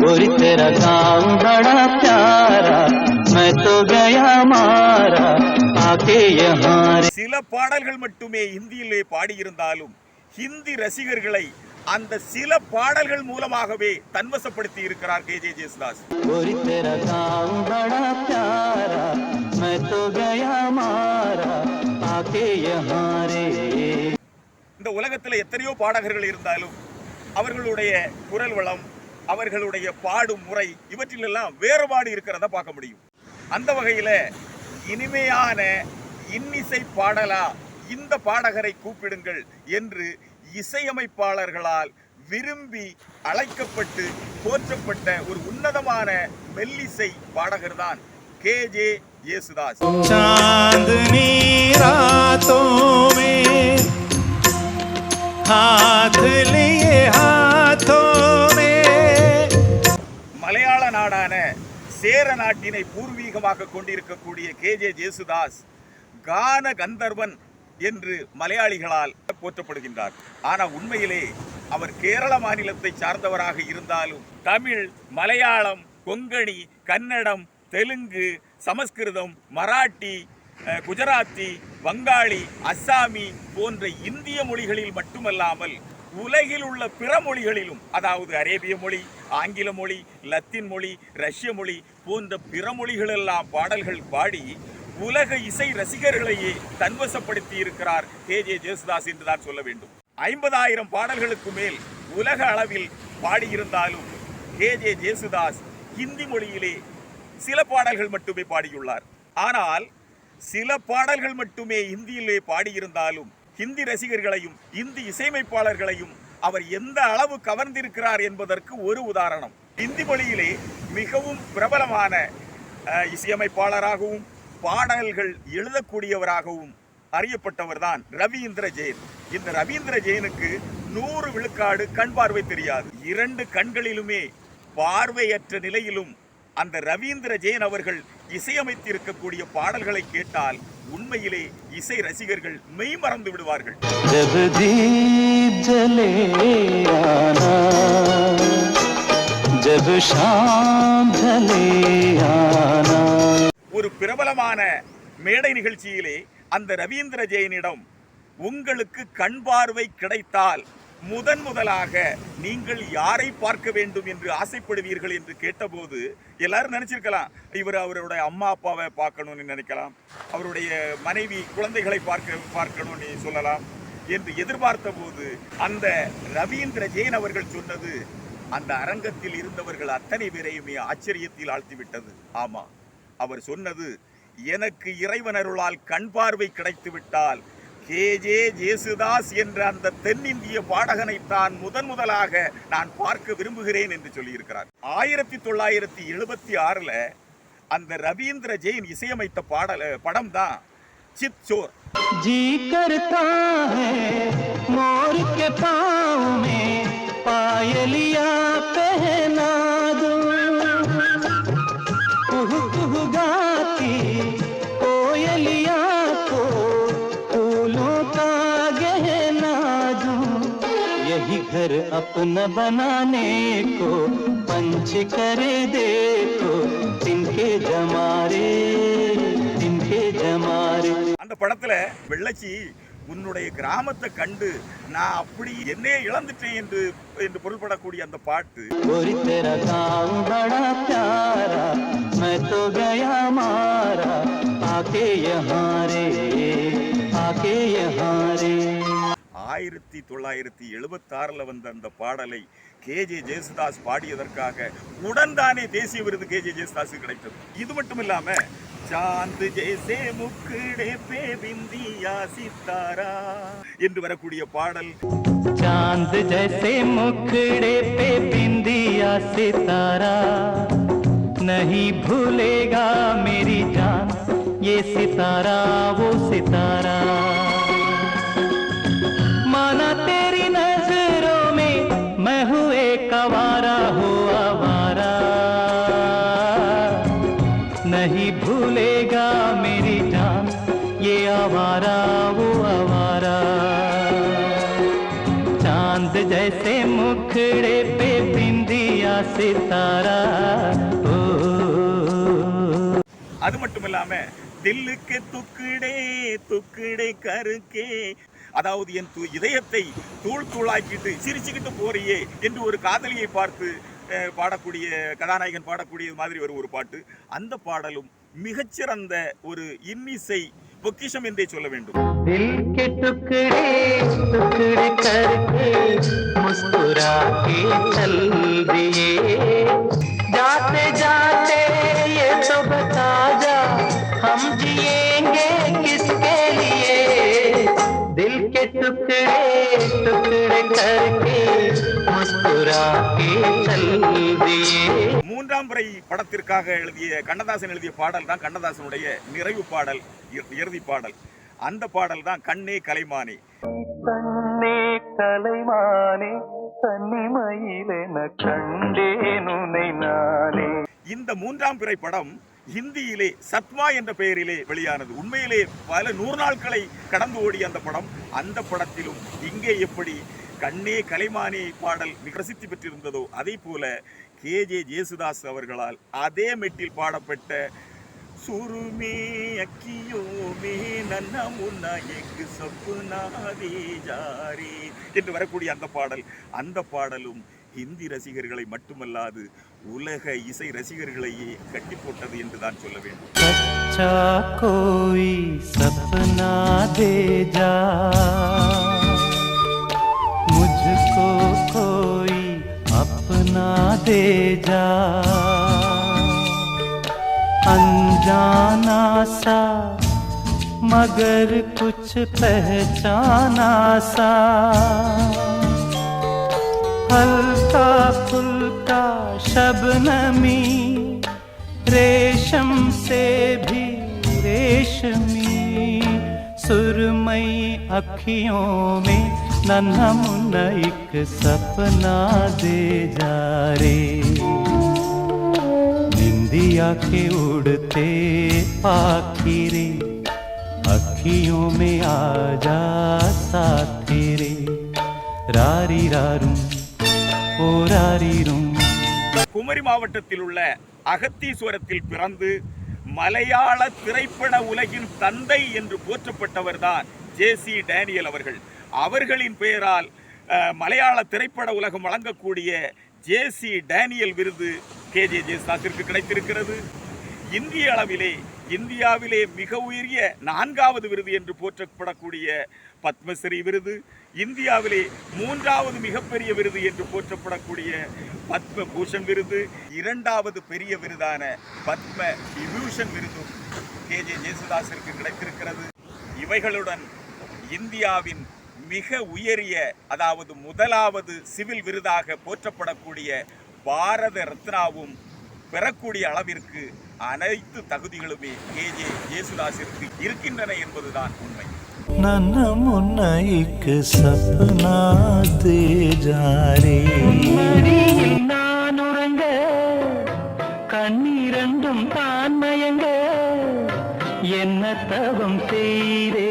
गोरी तेरा गाँव बड़ा प्यारा, मैं तो गया मारा आके यहाँ रे. சில பாடல்கள் மட்டுமே ஹிந்தியிலே பாடியிருந்தாலும் ஹிந்தி ரசிகர்களை அந்த சில பாடல்கள் மூலமாகவே தன்வசப்படுத்தி இருக்கிறார் கேஜே ஜேசுதாஸ். गोरी तेरा गाँव बड़ा प्यारा, मैं तो गया मारा आके यहाँ रे. இந்த உலகத்தில் எத்தனையோ பாடகர்கள் இருந்தாலும் அவர்களுடைய குரல் வளம், அவர்களுடைய பாடும் முறை இவற்றிலெல்லாம் வேறுபாடு இருக்கிறத பார்க்க முடியும். அந்த வகையில் இனிமையான இன்னிசை பாடலா இந்த பாடகரை கூப்பிடுங்கள் என்று இசையமைப்பாளர்களால் விரும்பி அழைக்கப்பட்டு போற்றப்பட்ட ஒரு உன்னதமான மெல்லிசை பாடகர் தான் கேஜே ஜேசுதாஸ். चांदनी रातों में हाथ लिए हाथों में. மலையாள நாடான சேர நாட்டினை பூர்வீகமாக கொண்டிருக்கக்கூடிய கேஜே ஜேசுதாஸ் கான கந்தர்வன் என்று மலையாளிகளால் போற்றப்படுகின்றார். ஆனால் உண்மையிலே அவர் கேரள மாநிலத்தை சார்ந்தவராக இருந்தாலும் தமிழ், மலையாளம், கொங்கணி, கன்னடம், தெலுங்கு, சமஸ்கிருதம், மராட்டி, குஜராத்தி, வங்காளி, அஸ்ஸாமி போன்ற இந்திய மொழிகளில் மட்டுமல்லாமல் உலகில் உள்ள பிற மொழிகளிலும், அதாவது அரேபிய மொழி, ஆங்கில மொழி, லத்தீன் மொழி, ரஷ்ய மொழி போன்ற பிற மொழிகளெல்லாம் பாடல்கள் பாடி உலக இசை ரசிகர்களையே தன்வசப்படுத்தி இருக்கிறார் கேஜே ஜேசுதாஸ் என்றுதான் சொல்ல வேண்டும். 50,000 பாடல்களுக்கு மேல் உலக அளவில் பாடியிருந்தாலும் கேஜே ஜேசுதாஸ் ஹிந்தி மொழியிலே சில பாடல்கள் மட்டுமே பாடியுள்ளார். ஆனால் சில பாடல்கள் மட்டுமே ஹிந்தியிலே பாடியிருந்தாலும் ஹிந்தி ரசிகர்களையும் இந்தி இசையமைப்பாளர்களையும் அவர் எந்த அளவு கவர்ந்திருக்கிறார் என்பதற்கு ஒரு உதாரணம். ஹிந்தி மொழியிலே மிகவும் பிரபலமான இசையமைப்பாளராகவும் பாடல்கள் எழுதக்கூடியவராகவும் அறியப்பட்டவர் தான் ரவீந்திர ஜெயின். இந்த ரவீந்திர ஜெயினுக்கு 100 விழுக்காடு கண் பார்வை தெரியாது. 2 கண்களிலுமே பார்வையற்ற நிலையிலும் அந்த ரவீந்திர ஜெயின் அவர்கள் இசையமைத்திருக்கக்கூடிய பாடல்களை கேட்டால் உண்மையிலே இசை ரசிகர்கள் மெய் மறந்து விடுவார்கள். ஒரு பிரபலமான மேடை நிகழ்ச்சியிலே அந்த ரவீந்திர ஜெயினிடம் உங்களுக்கு கண் பார்வை கிடைத்தால் முதலாக நீங்கள் யாரை பார்க்க வேண்டும் என்று ஆசைப்படுவீர்கள் என்று கேட்டபோது எல்லாரும் நினைச்சிருக்கலாம், இவர் அவருடைய அம்மா அப்பாவை பார்க்கணும்னு நினைக்கலாம், அவருடைய மனைவி குழந்தைகளை பார்க்கணும்னு சொல்லலாம் என்று எதிர்பார்த்த போது அந்த ரவீந்திர ஜெயின் அவர்கள் சொன்னது அந்த அரங்கத்தில் இருந்தவர்கள் அத்தனை பேரையுமே ஆச்சரியத்தில் ஆழ்த்திவிட்டது. ஆமா, அவர் சொன்னது, எனக்கு இறைவனருளால் கண் பார்வை கிடைத்து விட்டால் கேஜே ஜேசுதாஸ் என்ற அந்த தென்னிந்திய பாடகனைத்தான் முதலாக நான் பார்க்க விரும்புகிறேன் என்று சொல்லியிருக்கிறார். 1976 அந்த ரவீந்திர ஜெயின் இசையமைத்த படம் தான் சித் சோர். जी करता है मोर के पाँव में पायलिया पहना दूं, कुहू कुहू गाती कोयलिया को फूलों का गहना दूं, यही घर अपना बनाने को पंच करे देखो तिनके जमारे तिनके जमारे. அந்த படத்துல வெள்ளச்சி உன்னுடைய கிராமத்தை கண்டு நான் அப்படி என்னையே இழந்துட்டேன் என்று பொருள்படக்கூடிய அந்த பாட்டு, गोरी तेरा गाँव बड़ा प्यारा, मैं तो गया मारा आके यहाँ रे आके यहाँ रे. 1976 வந்த அந்த பாடலை கேஜே ஜேசுதாஸ் பாடியதற்காக உடன்தானே தேசிய விருது கேஜே ஜேசுதாஸ் கிடைத்தது. இது மட்டும் இல்லாம चांद जैसे मुखड़े पे बिंदिया सितारा என்று வரக்கூடிய பாடல், चांद जैसे मुखड़े पे बिंदिया सितारा, नहीं भूलेगा मेरी जान ये सितारा वो सितारा, माना तेरी नजरों में मैं हूँ एक आवारा हो आवारा, नहीं भूलेगा मेरी जान ये आवारा वो आवारा, चांद जैसे मुखड़े पे बिंदिया सितारा ओ। அது மட்டுமில்லாம தில்லுக்கு துக்குடே துக்குடே கருக்கே, அதாவது என் இதயத்தை தூள் தூளாக்கிட்டு சிரிச்சுக்கிட்டு போறியே என்று ஒரு காதலியை பார்த்து பாடக்கூடிய கதாநாயகன் பாடக்கூடிய மாதிரி ஒரு பாட்டு. அந்த பாடலும் மிகச்சிறந்த ஒரு இன்னிசை பொக்கிஷம் என்றே சொல்ல வேண்டும். दिल के टुकड़े टुकड़े करके मुस्कुरा के चल दिए, जाते जाते ये तो बता जा हम जिएंगे किसके लिए। दिल के टुकड़े टुकड़े करके मुस्कुरा के चल दिए. மூன்றாம் பிறை படத்திற்காக கண்ணதாசன் எழுதிய பாடல் தான் கண்ணதாசனுடைய நிறைவு பாடல், இறுதி பாடல். அந்த பாடல் தான் கண்ணே கலைமானே. கண்ணே கலைமானே தன்னிமையிலென கண்டேன் உன்னை நானே. இந்த மூன்றாம் பிறை படம் ஹிந்தியிலே சத்மா என்ற பெயரிலே வெளியானது. உண்மையிலே பல 100 நாட்களை கடந்து ஓடிய அந்த படம். அந்த படத்திலும் இங்கே எப்படி கண்ணே கலைமானே பாடல் மிக பிரசித்தி பெற்றிருந்ததோ அதே போல கேஜே ஜேசுதாஸ் அவர்களால் அதே மெட்டில் பாடப்பட்ட சுருமே அக்கியோ மே நன்னா முன்னா எக்கு சப்புனா தே ஜாரே என்று வரக்கூடிய அந்த பாடலும் ஹிந்தி ரசிகர்களை மட்டுமல்லாது உலக இசை ரசிகர்களையே கட்டி போட்டது என்று தான் சொல்ல வேண்டும். கச்சா கோய் சப்னா தே ஜா मुझको कोई अपना दे जा, अनजाना सा मगर कुछ पहचाना सा, हल्का फुल्का शबनमी रेशम से भी रेशमी, सुरमई अखियों में नन्हा मुन्ना एक सपना दे जा रे, निंदिया के उड़ते पाखी रे, अखियों में आ जा साथी रे, रारी रारूं ओ रारी रूं. குமரி மாவட்டத்தில் உள்ள அகத்தீஸ்வரத்தில் பிறந்து மலையாள திரைப்பட உலகின் தந்தை என்று போற்றப்பட்டவர்தான் ஜே.சி. டேனியல் அவர்கள். அவர்களின் பெயரால் மலையாள திரைப்பட உலகம் வழங்கக்கூடிய ஜே.சி. டேனியல் விருது கேஜே ஜேசுதாஸிற்கு கிடைத்திருக்கிறது. இந்திய அளவிலே இந்தியாவிலே மிக உயரிய 4வது விருது என்று போற்றப்படக்கூடிய பத்மஸ்ரீ விருது, இந்தியாவிலே 3வது மிகப்பெரிய விருது என்று போற்றப்படக்கூடிய பத்ம பூஷன் விருது, 2வது பெரிய விருதான பத்ம விபூஷன் விருதும் கேஜே ஜேசுதாஸிற்கு கிடைத்திருக்கிறது. இவைகளுடன் இந்தியாவின் மிக உயரிய, அதாவது முதலாவது சிவில் விருதாக போற்றப்படக்கூடிய பாரத ரத்னாவும் பெறக்கூடிய அளவிற்கு அனைத்து தகுதிகளுமே கேஜே ஜேசுதாஸிற்கு இருக்கின்றன என்பதுதான் உண்மை. नन्हा मुन्ना एक सपना दे जा रे, நான் உறங்க கண்ணீரண்டும் தான் மயங்க என்ன தவம் செய்தே